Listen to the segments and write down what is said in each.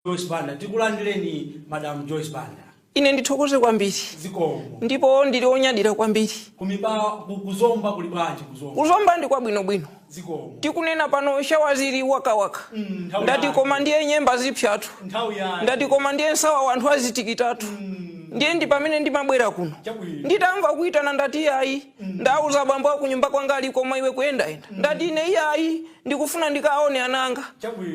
Joyce Banda, tikulandireni Madam Joyce Banda. Ine ndithokoze kwambiri. Zikomo. Ndipo ndili onyadira kwambiri. Kumiba kuzomba kuli bwanji kuzomba. Kuzomba ndi kwabwino bwino. Zikomo. Tikunena pano shawaziri waka. Ndati koma ndiye nyemba zipyatu. Nthawi ya. Ndati koma ndiye nsawa wanthu azitikitatu. Ndiye ndi pamene ndimabwera kuno. Nditamva kuitana ndati ayi. Ndauza bambo ku nyumba kwanga ali koma iwe kuyenda. Ndati ine ayi ndikufuna ndikaone ananga.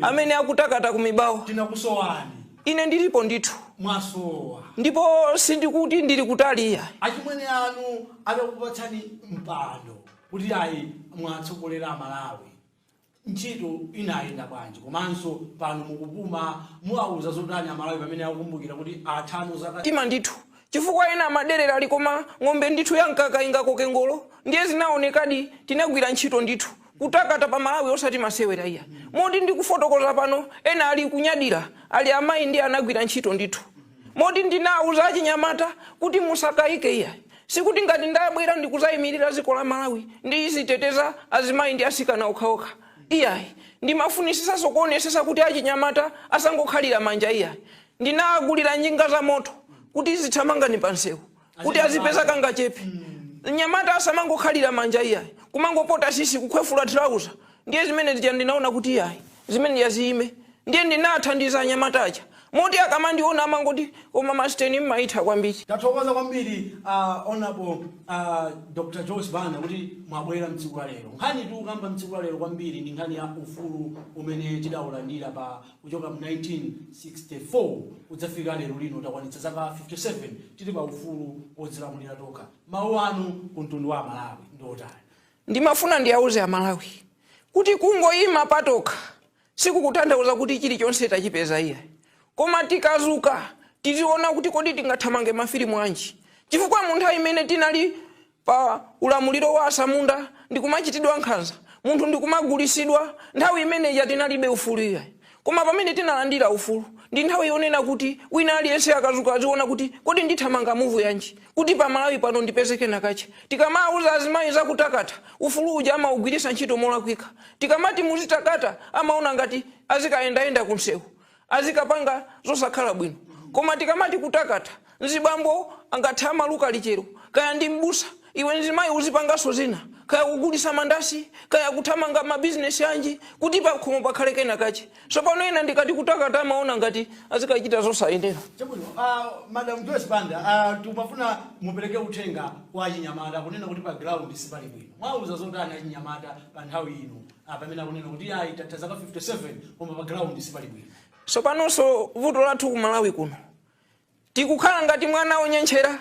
Amene akutakata kumibawa. Tinakusowani. Ine ndilipo ndithu. Mwasowa. Ndipo sindikuti ndili kutaliya. Achimwene anu akukupatsani mpando kuti ayi mwatsogolera Malawi. Ntchito inayenda bwanji komanso pano mukupuma muauza zotani Malawi pamene akukumbukira kuti athano zaka tima ndithu chifukwa ena maderera ali koma ng'ombe ndithu yankaka ingakoke ngolo ndiye zinaonekadi tinagwira ntchito ndithu kutakata pa Malawi osati masewera iya modi ndikufotokoza pano ena ali kunyadira ali amayi ndi anagwira ntchito ndithu modi ndinauza achinyamata kuti musakaike iya sikuti ngati ndabwera ndikuzayimirira dziko la Malawi ndi iziteteza azimayi ndi asikana okhaokha iyayi ndimafunisisa sokuonesesa kuti achinyamata asangokhalira manja iyayi ndinagulira njinga za moto kuti zithamangani pansewu kuti azipeza kanga chepe nyamata asamangokhalira manja iyayi kumangopota sisi kukhwefula trouser ndiye zimene zija ndinaona kuti iyayi zimene yazime ndiye ndinathandiza nyamata aja moti akamandiona amangoti koma masteni mmaitha kwambiri. Tathokoza kwambiri honorable Dr. Joyce Banda kuti mwabwera mtsiku lero. Nkhani tu kamba mtsiku lero kwambiri ndi nkhani ya ufulu umene tidawulandira pa kuchoka mu 1964 kudzafika lero lino takwanitsa zaka 57 tili pa ufulu odzilamulira tokha. Mawu anu kuntundu wa Malawi ndotani. Ndimafuna ndiyauze a Malawi kuti kungoyima patokha sikukutanthauza kuti chilichonse tachipeza iya. Koma tikazuka tiziona kuti kodi tingathamange mafilimu anji chifukwa munthu imene tinali pa ulamuliro wa asamunda ndikumachitidwa nkhanza munthu ndikumagulisidwa nthawi imene ya tinalibe ufulu iya koma pamene tinalandira ufulu ndi nthawi yonena kuti wina aliyense akazuka aziona kuti kodi ndithamanga muvu yanji kuti pa Malawi pano ndipezeke nakache tikamauza azimayi zakutakata ufulu uja amaugwirisa ntchito molakwika tikamati muzitakata amaona ngati azikayendayenda kunsewu azikapanga zosakhala bwino koma tikamati kutakata nzibambo angathe amaluka lichero kaya ndi mbusa iwe nzimayi uzipangaso zina kaya kugulisa mandasi kaya kuthamanga mabizinesi anji kuti pakhomo pakhaleke nakache so pano ena ndikati kutakata amaona ngati azikachita zosayendera. Madam Joyce Banda tumafuna mupereke uthenga kwa achinyamata kunena kuti pa ground sipali bwino mwauza zotani achinyamata pa nthawi ino pamene akunena kuti ayi tatha zaka 57 koma pa ground sipali bwino. So panonso vuto lathu ku Malawi kuno tikukhala ngati mwana onyenchera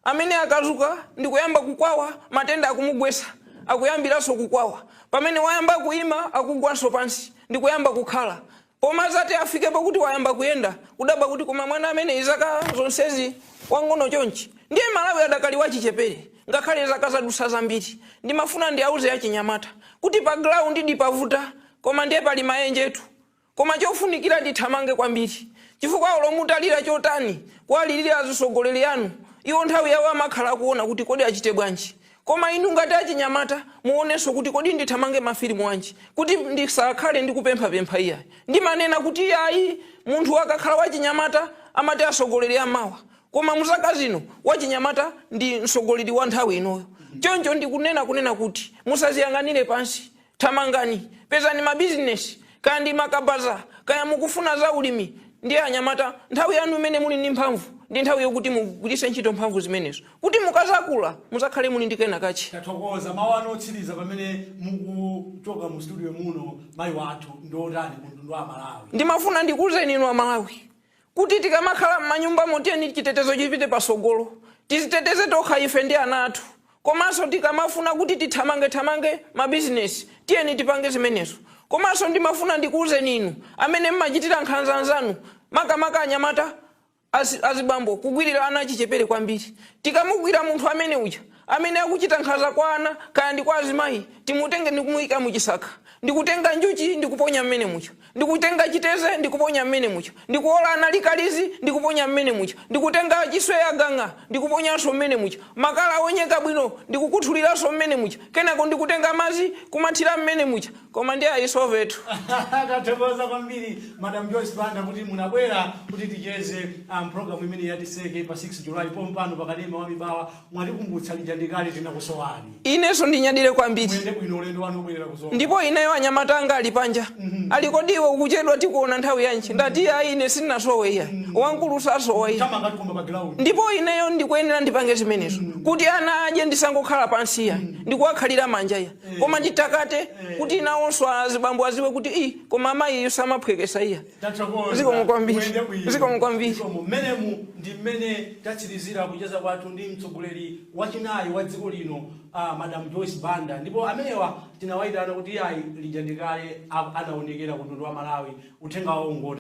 amene akazuka ndikuyamba kukwawa matenda akumugwesa akuyambiranso kukwawa pamene wayamba kuima akugwanso pansi ndikuyamba kukhala koma zati afike pakuti wayamba kuyenda kudaba kuti koma mwana amene izaka zonsezi wang'ono chonchi ndiye Malawi adakali wachichepere ngakhale zaka zadusa zambiri ndimafuna ndiyauze achinyamata kuti pa ground ndipavuta koma ndiye pali mayenjetu koma chofunikira ndithamange kwambiri chifukwa olomutalira chotani kwalirira azisogoleri anu iwo nthawi yawo amakhala kuona kuti kodi achite bwanji koma inu ngati achinyamata muonenso kuti kodi ndithamange mafilimu anji kuti ndisakhale ndikupempha iya ndimanena kuti ayi munthu akakhala wachinyamata amati asogoleri amawa koma muzaka zino wachinyamata ndi msogoleri wa nthawi inoyo choncho ndikunena kuti musaziyang'anire pansi thamangani pezani mabizinesi kaya ndi makabaza kaya mukufuna za ulimi ndiye anyamata nthawi yanu imene muli ndi mphamvu ndi nthawi yokuti mugwiritse ntchito mphamvu zimenezo kuti mukazakula muzakhale muli ndi kena kachi. Tathokoza mawu anu otsiriza pamene mukuchoka mu studio muno mayi wathu ndotani kuntundu wa Malawi. Ndimafuna ndikuuzeni inu a Malawi kuti tikamakhala m'manyumba motiyeni chitetezo chipite pasogolo tiziteteze tokha ife ndi ana athu komanso tikamafuna kuti tithamange mabizinesi tiyeni tipange zimenezo. Komanso ndimafuna ndikuuzeni inu amene mmachitira nkhanza anzanu makamaka anyamata azibambo kugwirira ana achichepere kwambiri tikamugwira munthu amene uja amene akuchita nkhanza kwa ana kaya ndi kwa azimayi timutenge ndikumuyika muchisaka ndikutenga njuchi ndikuponya mmene mucho, ndikutenga chiteze ndikuponya mmene mucho, ndikuola analikalizi ndikuponya mmene mucho, ndikutenga chisweya ganga ndikuponyanso mmene mucho, makala onyeka bwino ndikukuthuliranso mmene mucho, kenako ndikutenga mazi kumathira mmene mucho. Koma ndi ayisovetu. Tathokoza kwambiri Madam Joyce Banda kuti munabwera kuti ticheze program imene yatiseke pa 6 July pompano pakadema wa Mibawa. Mwatikumbutsa lijandikali tinakusowani. Ineso ndinyadire kwambiri. Mwende bwino ulendo wanu ubwerera kuzowa. Ndipo ineyo anyamatanga ali panja. Alikodiwe ukuchedwa tikuona nthawi yanchi. Ndati ayi ine sinasowe iya. Wankulu sasowa iya. Chama ngati kumba background. Ndipo ineyo ndikuyenera ndipange zimenezo. Kuti ana aje ndisangokhala pansi ya. Ndikuwakhalira manja ya. Koma nditakate kuti nawonso azibambo aziwe kuti koma amayi yosamaphwekesa iya. Ziko mukwambiri. Ziko mukwambiri. Mmenemu ndi mmene tatsirizira kucheza kwathu ndi mtsogoleri wachinayi wa dziko lino Madam Joyce Banda. Ndipo amenewa tinawaitana kuti ayi lijandikale anaonekera ku mtundu wa Malawi uthenga wawo ngoti